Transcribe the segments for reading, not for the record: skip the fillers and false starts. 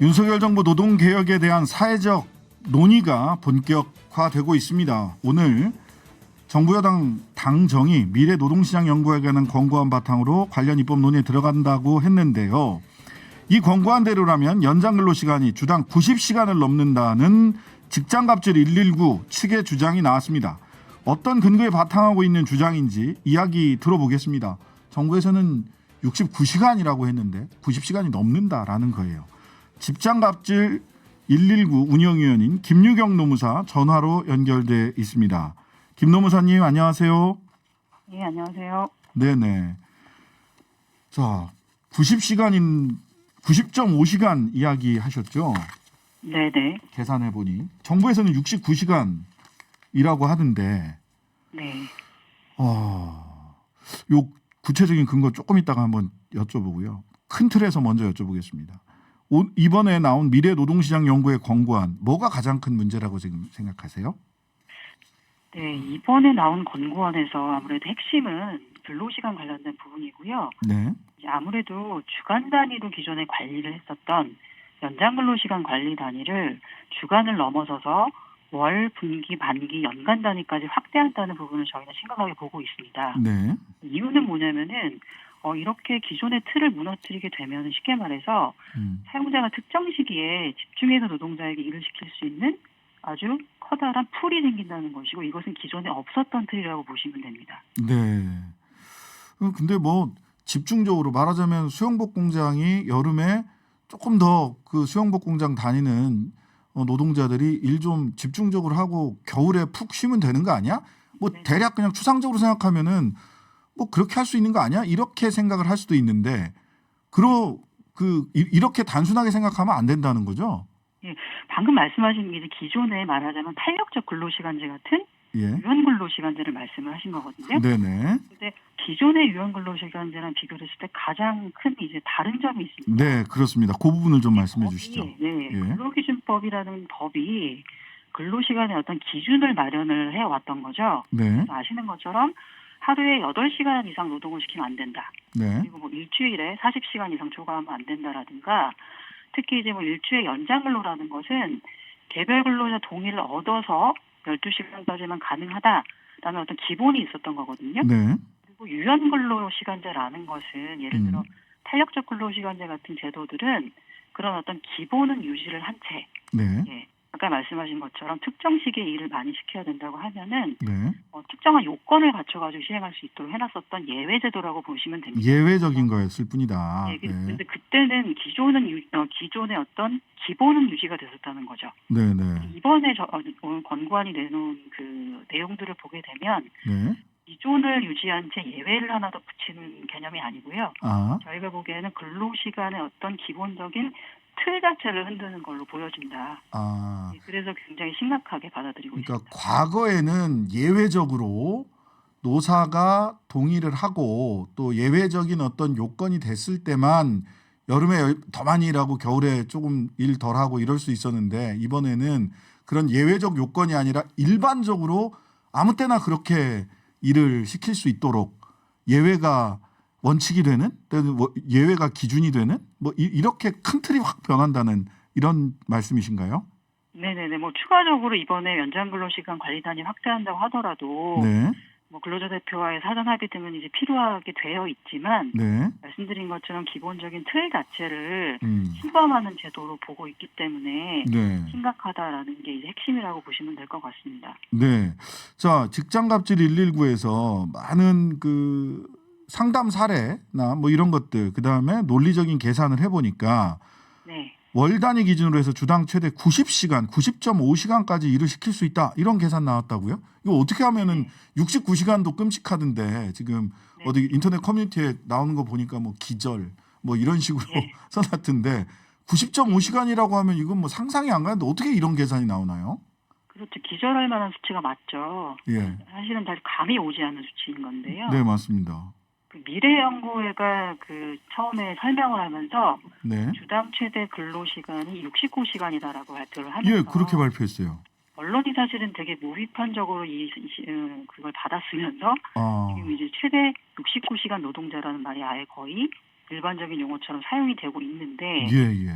윤석열 정부 노동개혁에 대한 사회적 논의가 본격화되고 있습니다. 오늘 정부 여당 당정이 미래노동시장 연구에 관한 권고안 바탕으로 관련 입법 논의에 들어간다고 했는데요. 이 권고안대로라면 연장 근로시간이 주당 90시간을 넘는다는 직장갑질 119 측의 주장이 나왔습니다. 어떤 근거에 바탕하고 있는 주장인지 이야기 들어보겠습니다. 정부에서는 69시간이라고 했는데 90시간이 넘는다라는 거예요. 직장갑질 119 운영위원인 김유경 노무사 전화로 연결돼 있습니다. 김 노무사님 안녕하세요. 네, 안녕하세요. 네네. 자, 90.5시간 이야기 하셨죠? 네네. 계산해 보니 정부에서는 69시간이라고 하던데, 네. 요 구체적인 근거 조금 이따가 한번 여쭤보고요. 큰 틀에서 먼저 여쭤보겠습니다. 이번에 나온 미래노동시장 연구의 권고안 뭐가 가장 큰 문제라고 지금 생각하세요? 네, 이번에 나온 권고안에서 아무래도 핵심은 근로시간 관련된 부분이고요. 네. 이제 아무래도 주간 단위로 기존에 관리를 했었던 연장 근로시간 관리 단위를 주간을 넘어서서 월, 분기, 반기, 연간 단위까지 확대한다는 부분을 저희는 심각하게 보고 있습니다. 네. 이유는 뭐냐면은 이렇게 기존의 틀을 무너뜨리게 되면 쉽게 말해서 사용자가 특정 시기에 집중해서 노동자에게 일을 시킬 수 있는 아주 커다란 풀이 생긴다는 것이고 이것은 기존에 없었던 틀이라고 보시면 됩니다. 네. 근데 뭐 집중적으로 말하자면 수영복 공장이 여름에 조금 더 그 수영복 공장 다니는 노동자들이 일 좀 집중적으로 하고 겨울에 푹 쉬면 되는 거 아니야? 뭐 네. 대략 그냥 추상적으로 생각하면은 뭐 그렇게 할 수 있는 거 아니야? 이렇게 생각을 할 수도 있는데 이렇게 단순하게 생각하면 안 된다는 거죠. 예, 방금 말씀하신 게 이제 기존에 말하자면 탄력적 근로시간제 같은 예. 유연 근로시간제를 말씀을 하신 거거든요. 네네. 근데 기존의 유연 근로시간제랑 비교를 했을 때 가장 큰 이제 다른 점이 있습니다. 네, 그렇습니다. 그 부분을 좀 말씀해 주시죠. 네, 예. 근로기준법이라는 법이 근로시간의 어떤 기준을 마련을 해왔던 거죠. 네. 그래서 아시는 것처럼 하루에 8시간 이상 노동을 시키면 안 된다. 네. 그리고 뭐 일주일에 40시간 이상 초과하면 안 된다라든가 특히 이제 뭐 일주일 연장 근로라는 것은 개별 근로자 동의를 얻어서 12시간까지만 가능하다라는 어떤 기본이 있었던 거거든요. 네. 그리고 유연 근로 시간제라는 것은 예를 들어 탄력적 근로 시간제 같은 제도들은 그런 어떤 기본은 유지를 한 채, 네. 예, 아까 말씀하신 것처럼 특정 시기에 일을 많이 시켜야 된다고 하면은 네. 특정한 요건을 갖춰가지고 시행할 수 있도록 해놨었던 예외 제도라고 보시면 됩니다. 예외적인 거였을 뿐이다. 네, 네. 근데 그때는 기존의 어떤 기본은 유지가 됐었다는 거죠. 네. 네. 이번에 오늘 권고안이 내놓은 그 내용들을 보게 되면 네. 기존을 유지한 채 예외를 하나 더 붙이는 개념이 아니고요. 아. 저희가 보기에는 근로시간의 어떤 기본적인 틀 자체를 흔드는 걸로 보여진다. 아. 네, 그래서 굉장히 심각하게 받아들이고 그러니까 있습니다. 과거에는 예외적으로 노사가 동의를 하고 또 예외적인 어떤 요건이 됐을 때만 여름에 더 많이 일하고 겨울에 조금 일 덜 하고 이럴 수 있었는데 이번에는 그런 예외적 요건이 아니라 일반적으로 아무 때나 그렇게 일을 시킬 수 있도록 예외가 원칙이 되는 또는 예외가 기준이 되는 뭐 이렇게 큰 틀이 확 변한다는 이런 말씀이신가요? 네네네. 뭐 추가적으로 이번에 연장 근로시간 관리 단위 확대한다고 하더라도 네. 뭐 근로자 대표와의 사전 합의 등은 이제 필요하게 되어 있지만 네. 말씀드린 것처럼 기본적인 틀 자체를 음. 침범하는 제도로 보고 있기 때문에 네. 심각하다라는 게 이제 핵심이라고 보시면 될 것 같습니다. 네. 자, 직장갑질 119에서 많은 그 상담 사례나 뭐 이런 것들, 그다음에 논리적인 계산을 해 보니까 네. 월 단위 기준으로 해서 주당 최대 90시간, 90.5시간까지 일을 시킬 수 있다. 이런 계산 나왔다고요? 이거 어떻게 하면은 69시간도 끔찍하던데 지금 네. 어디 인터넷 커뮤니티에 나오는 거 보니까 뭐 기절 뭐 이런 식으로 네. 써놨던데 90.5시간이라고 하면 이건 뭐 상상이 안 가는데 어떻게 이런 계산이 나오나요? 그렇죠. 기절할 만한 수치가 맞죠. 예. 사실은 잘 감이 오지 않는 수치인 건데요. 네, 맞습니다. 그 미래연구회가 그 처음에 설명을 하면서 네. 주당 최대 근로시간이 69시간이다라고 발표를 하면서 예, 그렇게 발표했어요. 언론이 사실은 되게 무비판적으로 그걸 받았으면서 아. 지금 이제 최대 69시간 노동자라는 말이 아예 거의 일반적인 용어처럼 사용이 되고 있는데 예, 예.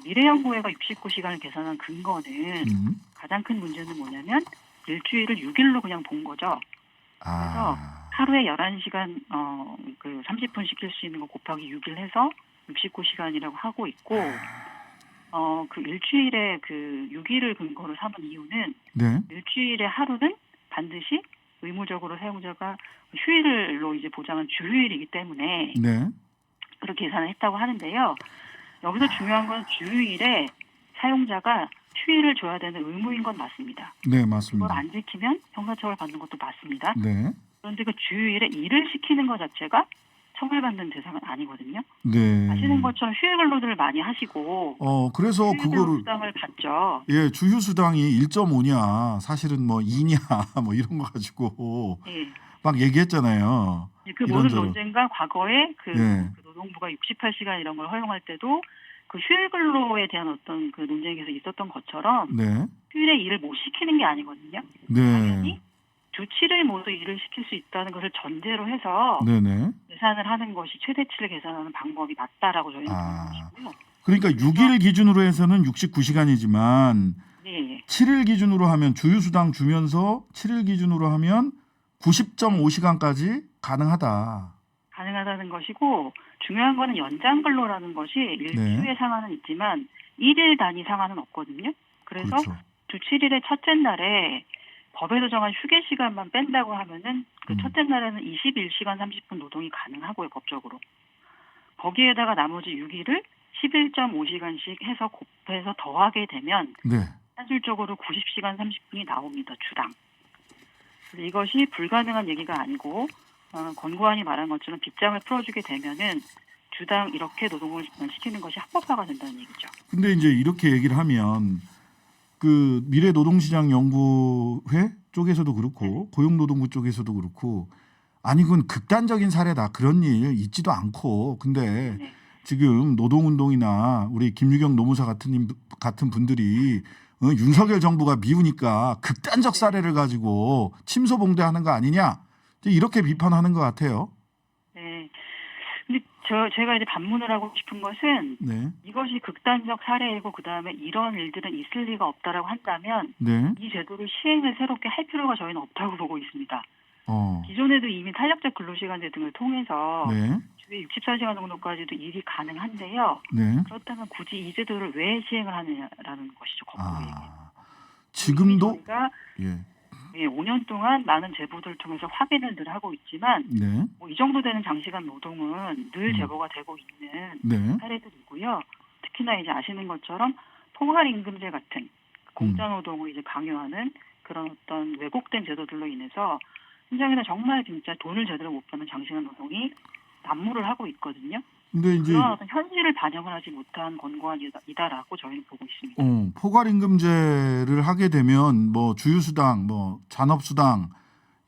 미래연구회가 69시간을 계산한 근거는 가장 큰 문제는 뭐냐면 일주일을 6일로 그냥 본 거죠. 그래서 하루에 11시간 그 30분씩 낄 수 있는 거 곱하기 6일 해서 69시간이라고 하고 있고 그 일주일에 그 6일을 근거로 삼은 이유는 네. 일주일에 하루는 반드시 의무적으로 사용자가 휴일로 이제 보장한 주휴일이기 때문에 네. 그렇게 계산을 했다고 하는데요. 여기서 중요한 건 주휴일에 사용자가 휴일을 줘야 되는 의무인 건 맞습니다. 네, 맞습니다. 그걸 안 지키면 형사처벌 받는 것도 맞습니다. 네. 그런데 그 주휴일에 일을 시키는 것 자체가 처벌받는 대상은 아니거든요. 네. 아시는 것처럼 휴일 근로들을 많이 하시고 그래서 휴일 그거를 수당을 받죠. 예, 주휴 수당이 1.5냐, 사실은 뭐 2냐, 뭐 이런 거 가지고 예. 막 얘기했잖아요. 그 모든 이런저런. 논쟁과 과거에 예. 그 노동부가 68시간 이런 걸 허용할 때도 그 휴일 근로에 대한 어떤 그 논쟁이 계속 있었던 것처럼 네. 휴일에 일을 못 시키는 게 아니거든요. 네. 당연히 주 7일 모두 일을 시킬 수 있다는 것을 전제로 해서 네네. 계산을 하는 것이 최대치를 계산하는 방법이 맞다라고 저희는 보는 것이고요. 그러니까 6일 기준으로 해서는 69시간이지만 네. 7일 기준으로 하면 주휴수당 주면서 7일 기준으로 하면 90.5시간까지 가능하다. 가능하다는 것이고 중요한 거는 연장 근로라는 것이 일주의 네. 상한은 있지만 1일 단위 상한은 없거든요. 그래서 그렇죠. 주 7일의 첫째 날에 법에서 정한 휴게 시간만 뺀다고 하면은 그 첫째 날에는 21시간 30분 노동이 가능하고요, 법적으로. 거기에다가 나머지 6일을 11.5시간씩 해서 곱해서 더하게 되면 네. 산술적으로 90시간 30분이 나옵니다, 주당. 그래서 이것이 불가능한 얘기가 아니고 권고안이 말한 것처럼 빗장을 풀어주게 되면은 주당 이렇게 노동을 시키는 것이 합법화가 된다는 얘기죠. 근데 이제 이렇게 얘기를 하면 그 미래노동시장연구회 쪽에서도 그렇고 고용노동부 쪽에서도 그렇고 아니 그건 극단적인 사례다. 그런 일 있지도 않고 근데 네. 지금 노동운동이나 우리 김유경 노무사 같은 분들이 윤석열 정부가 미우니까 극단적 사례를 가지고 침소봉대하는 거 아니냐 이렇게 비판하는 것 같아요. 네. 근데 제가 이제 반문을 하고 싶은 것은 네. 이것이 극단적 사례이고 그다음에 이런 일들은 있을 리가 없다라고 한다면 네. 이 제도를 시행을 새롭게 할 필요가 저희는 없다고 보고 있습니다. 어. 기존에도 이미 탄력적 근로시간제 등을 통해서 네. 주에 64시간 정도까지도 일이 가능한데요. 네. 그렇다면 굳이 이 제도를 왜 시행을 하느냐라는 것이죠. 거꾸로 얘기해서. 지금도 저희가 예. 5년 동안 많은 제보들을 통해서 확인을 늘 하고 있지만 네. 뭐 이 정도 되는 장시간 노동은 늘 제보가 되고 있는 네. 사례들이고요. 특히나 이제 아시는 것처럼 포괄임금제 같은 공짜 노동을 이제 강요하는 그런 어떤 왜곡된 제도들로 인해서 현장에서 정말 진짜 돈을 제대로 못 받는 장시간 노동이 난무를 하고 있거든요. 근데 이제 그런 어떤 현실을 반영을 하지 못한 권고안이다라고 저희는 보고 있습니다. 포괄임금제를 하게 되면 뭐 주휴수당, 뭐 잔업수당,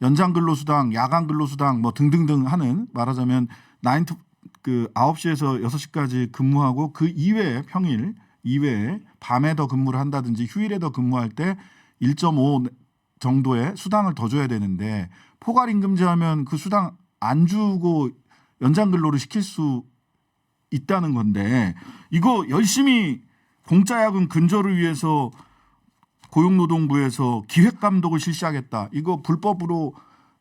연장근로수당, 야간근로수당 뭐 등등등 하는 말하자면 9시에서 6시까지 근무하고 그 이외에 평일 이외에 밤에 더 근무를 한다든지 휴일에 더 근무할 때 1.5 정도의 수당을 더 줘야 되는데 포괄임금제 하면 그 수당 안 주고 연장근로를 시킬 수 있다는 건데 이거 열심히 공짜야근 근절을 위해서 고용노동부에서 기획감독을 실시하겠다. 이거 불법으로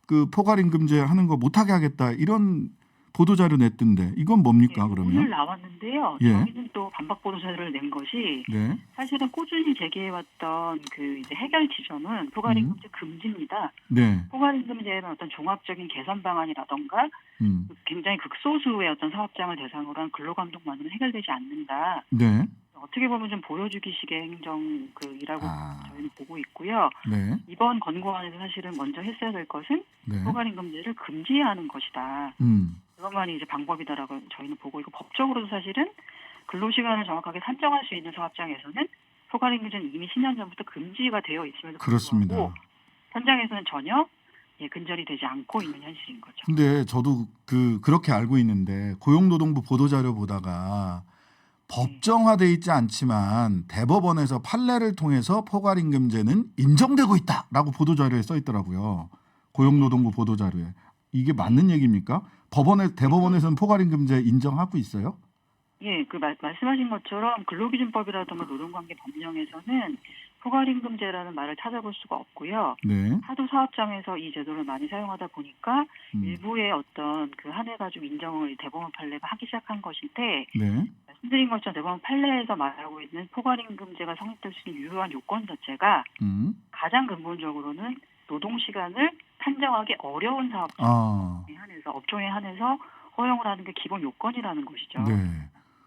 그 포괄임금제 하는 거 못하게 하겠다. 이런 보도자료 냈던데 이건 뭡니까 그러면? 오늘 나왔는데요. 예. 저희는 또 반박 보도자료를 낸 것이 네. 사실은 꾸준히 제기해왔던 그 이제 해결 지점은 포괄임금제 금지입니다. 네. 포괄임금제는 어떤 종합적인 개선 방안이라던가 굉장히 극소수의 어떤 사업장을 대상으로 한 근로감독만으로 해결되지 않는다. 네. 어떻게 보면 좀 보여주기식의 행정 이라고 저희는 보고 있고요. 네. 이번 권고안에서 사실은 먼저 했어야 될 것은 네. 포괄임금제를 금지하는 것이다. 그것만이 이제 방법이다라고 저희는 보고 있고 법적으로도 사실은 근로시간을 정확하게 산정할 수 있는 사업장에서는 포괄임금제는 이미 10년 전부터 금지가 되어 있음에도 그렇습니다. 불구하고 현장에서는 전혀 근절이 되지 않고 있는 현실인 거죠. 근데 저도 그렇게 알고 있는데 고용노동부 보도자료 보다가 법정화돼 있지 않지만 대법원에서 판례를 통해서 포괄임금제는 인정되고 있다라고 보도자료에 써 있더라고요. 고용노동부 보도자료에. 이게 맞는 얘기입니까? 대법원에서는 포괄임금제 인정하고 있어요? 예, 말씀하신 것처럼 근로기준법이라든가 노동관계 법령에서는 포괄임금제라는 말을 찾아볼 수가 없고요. 네. 하도 사업장에서 이 제도를 많이 사용하다 보니까 음. 일부의 어떤 그 한 해가 좀 인정을 대법원 판례가 하기 시작한 것인데, 네. 말씀드린 것처럼 대법원 판례에서 말하고 있는 포괄임금제가 성립될 수 있는 유효한 요건 자체가 가장 근본적으로는 노동시간을 판정하기 어려운 사업장에 한해서, 업종에 한해서 허용을 하는 게 기본 요건이라는 것이죠. 네.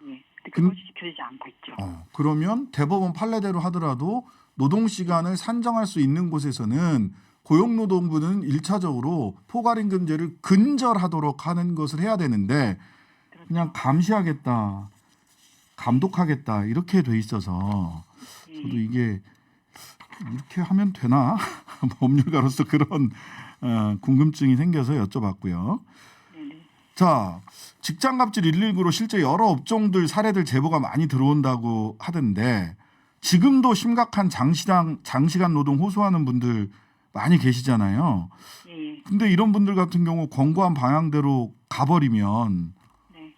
예, 근데 그것이 지켜지지 않고 있죠. 그러면 대법원 판례대로 하더라도 노동시간을 산정할 수 있는 곳에서는 고용노동부는 1차적으로 포괄임금제를 근절하도록 하는 것을 해야 되는데 그렇죠. 그냥 감시하겠다, 감독하겠다 이렇게 돼 있어서 저도 이게 이렇게 하면 되나? 법률가로서 그런 궁금증이 생겨서 여쭤봤고요. 네네. 자, 직장갑질 119로 실제 여러 업종들 사례들 제보가 많이 들어온다고 하던데 지금도 심각한 장시간 노동 호소하는 분들 많이 계시잖아요. 예. 근데 이런 분들 같은 경우 권고한 방향대로 가버리면 네.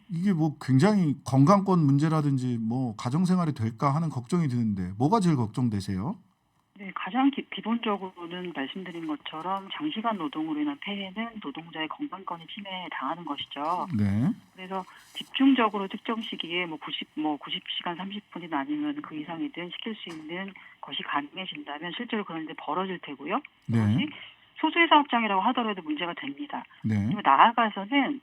이게 뭐 굉장히 건강권 문제라든지 뭐 가정생활이 될까 하는 걱정이 드는데 뭐가 제일 걱정되세요? 네, 가장 기본적으로는 말씀드린 것처럼 장시간 노동으로 인한 폐해는 노동자의 건강권이 침해당하는 것이죠. 네. 그래서 집중적으로 특정 시기에 90시간 30분이나 아니면 그 이상이든 시킬 수 있는 것이 가능해진다면 실제로 그런 일이 벌어질 테고요. 그것이 네. 소수의 사업장이라고 하더라도 문제가 됩니다. 네. 그리고 나아가서는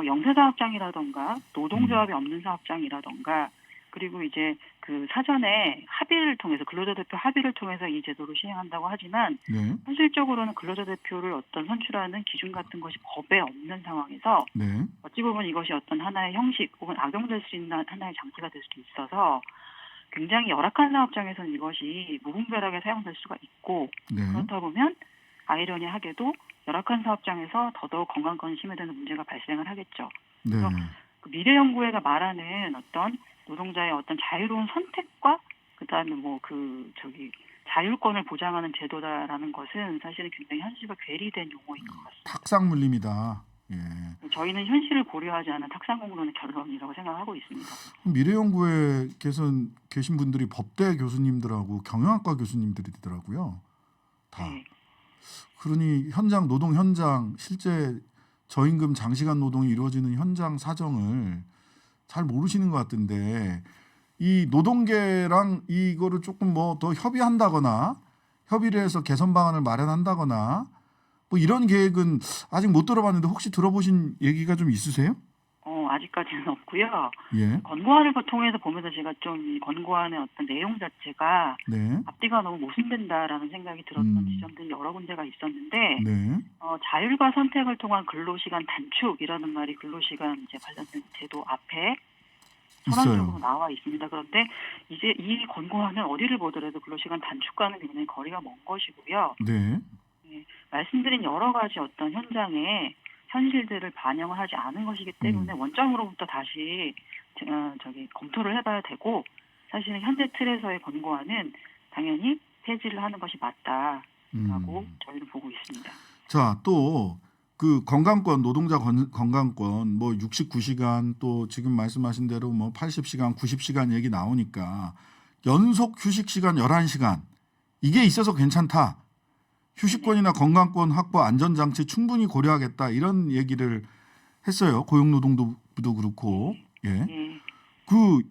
영세사업장이라던가 노동조합이 없는 사업장이라던가 그리고 이제 그 사전에 합의를 통해서 근로자 대표 합의를 통해서 이 제도를 시행한다고 하지만 네. 현실적으로는 근로자 대표를 어떤 선출하는 기준 같은 것이 법에 없는 상황에서 네. 어찌 보면 이것이 어떤 하나의 형식 혹은 악용될 수 있는 하나의 장치가 될 수도 있어서 굉장히 열악한 사업장에서는 이것이 무분별하게 사용될 수가 있고 네. 그렇다 보면 아이러니하게도 열악한 사업장에서 더더욱 건강권이 침해되는 문제가 발생을 하겠죠. 네. 그래서 그 미래연구회가 말하는 어떤 노동자의 어떤 자유로운 선택과 그다음에 자율권을 보장하는 제도다라는 것은 사실은 굉장히 현실과 괴리된 용어인 것 같습니다. 탁상물림이다. 예. 저희는 현실을 고려하지 않은 탁상공론의 결론이라고 생각하고 있습니다. 미래연구회 계신 분들이 법대 교수님들하고 경영학과 교수님들이더라고요. 다. 네. 그러니 노동 현장 실제 저임금 장시간 노동이 이루어지는 현장 사정을 잘 모르시는 것 같은데 이 노동계랑 이거를 조금 뭐 더 협의한다거나 협의를 해서 개선 방안을 마련한다거나 뭐 이런 계획은 아직 못 들어봤는데 혹시 들어보신 얘기가 좀 있으세요? 아직까지는 없고요. 예. 권고안을 통해서 보면서 제가 좀 이 권고안의 어떤 내용 자체가 네. 앞뒤가 너무 모순된다라는 생각이 들었던 지점들이 여러 군데가 있었는데 네. 자율과 선택을 통한 근로시간 단축이라는 말이 근로시간 이제 관련된 제도 앞에 선언적으로 있어요. 나와 있습니다. 그런데 이제 이 권고안은 어디를 보더라도 근로시간 단축과는 굉장히 거리가 먼 것이고요. 네. 말씀드린 여러 가지 어떤 현장에 현실들을 반영을 하지 않은 것이기 때문에 원점으로부터 다시 검토를 해봐야 되고 사실은 현재 틀에서의 권고안은 당연히 폐지를 하는 것이 맞다라고 저희는 보고 있습니다. 자, 또 그 건강권 노동자 건강권 뭐 69시간 또 지금 말씀하신 대로 뭐 80시간, 90시간 얘기 나오니까 연속 휴식 시간 11시간 이게 있어서 괜찮다. 휴식권이나 건강권 확보 안전장치 충분히 고려하겠다 이런 얘기를 했어요. 고용노동부도 그렇고. 예. 그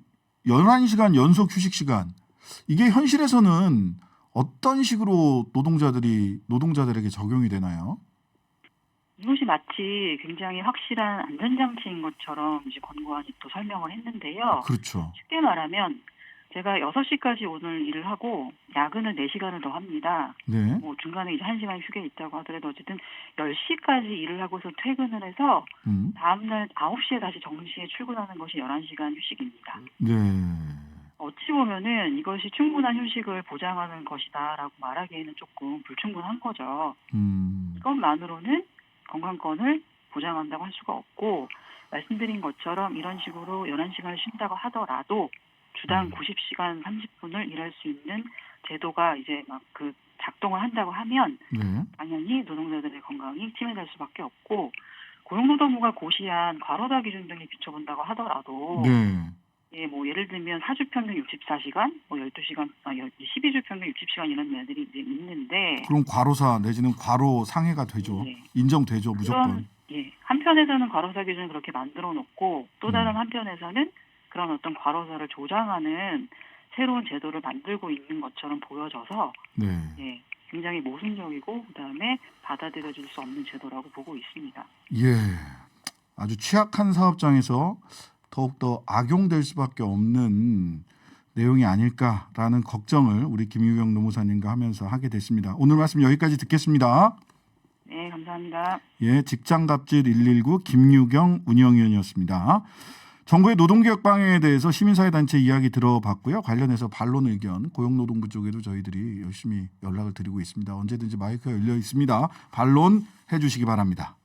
11시간 연속 휴식 시간 이게 현실에서는 어떤 식으로 노동자들에게 적용이 되나요? 이것이 마치 굉장히 확실한 안전장치인 것처럼 이제 권고안이 또 설명을 했는데요. 그렇죠. 쉽게 말하면 제가 6시까지 오늘 일을 하고 야근을 4시간을 더 합니다. 네. 뭐 중간에 이제 1시간 휴게 있다고 하더라도 어쨌든 10시까지 일을 하고서 퇴근을 해서 다음날 9시에 다시 정시에 출근하는 것이 11시간 휴식입니다. 네. 어찌 보면은 이것이 충분한 휴식을 보장하는 것이다라고 말하기에는 조금 불충분한 거죠. 이것만으로는 건강권을 보장한다고 할 수가 없고 말씀드린 것처럼 이런 식으로 11시간을 쉰다고 하더라도 주당 90시간 30분을 일할 수 있는 제도가 이제 막 작동을 한다고 하면 네. 당연히 노동자들의 건강이 침해될 수밖에 없고 고용노동부가 고시한 과로사 기준 등에 비춰본다고 하더라도 네. 예, 뭐 예를 들면 4주 평균 64시간, 뭐 12시간, 12주 평균 60시간 이런 애들이 이제 있는데 그럼 과로사 내지는 과로 상해가 되죠. 예. 인정되죠, 무조건. 그런 예, 한편에서는 과로사 기준을 그렇게 만들어 놓고 또 다른 음. 한편에서는 그런 어떤 과로사를 조장하는 새로운 제도를 만들고 있는 것처럼 보여져서 네. 예, 굉장히 모순적이고 그다음에 받아들여질 수 없는 제도라고 보고 있습니다. 예. 아주 취약한 사업장에서 더욱더 악용될 수밖에 없는 내용이 아닐까라는 걱정을 우리 김유경 노무사님과 하면서 하게 됐습니다. 오늘 말씀 여기까지 듣겠습니다. 네, 감사합니다. 예, 직장갑질 119 김유경 운영위원이었습니다. 정부의 노동개혁 방향에 대해서 시민사회단체 이야기 들어봤고요. 관련해서 반론 의견 고용노동부 쪽에도 저희들이 열심히 연락을 드리고 있습니다. 언제든지 마이크가 열려 있습니다. 반론해 주시기 바랍니다.